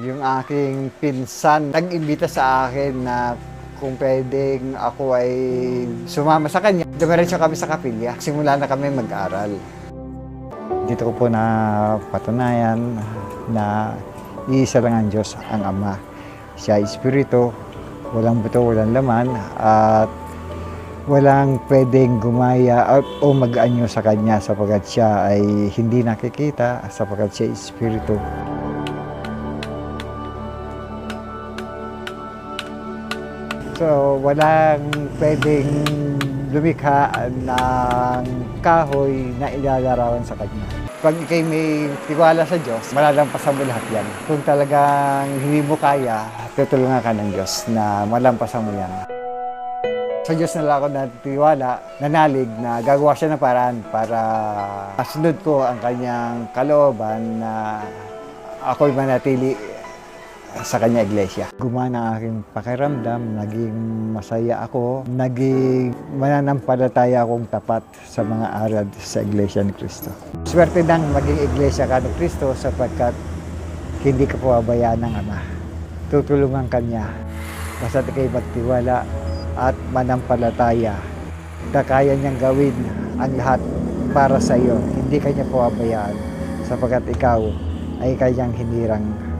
Yung aking pinsan nag-imbita sa akin na kung pwedeng ako ay sumama sa kanya. Dumiretso kami sa kapilya. Simula na kami mag-aral. Dito ko po napatunayan na iisa lang ang Diyos, ang Ama. Siya ay Espiritu, walang buto, walang laman, at walang pwedeng gumaya o mag-anyo sa Kanya sapagkat siya ay hindi nakikita, sapagkat siya ay Espiritu. So, walang pwedeng lumikha ng kahoy na ilalarawan sa Kanya. Pag ikay may tiwala sa Diyos, malalampasan mo lahat yan. Kung talagang hindi mo kaya, tutulungan ka ng Diyos na malampasan mo yan. Sa Diyos na lang ako natiwala, nanalig na gagawa siya ng paraan para masunod ko ang Kanyang kalooban na ako'y manatili sa Kanya iglesia. Gumana ang aking pakiramdam, naging masaya ako, naging mananampalataya akong tapat sa mga aral sa Iglesia ni Cristo. Swerte nang maging iglesia ka ni Cristo sapagkat hindi ka pababayaan ng Ama. Tutulungan Kanya, basta ikay magtiwala at manampalataya. Kaya niyang gawin ang lahat para sa iyo. Hindi Kanya pababayaan sapagkat ikaw ay Kanyang hinirang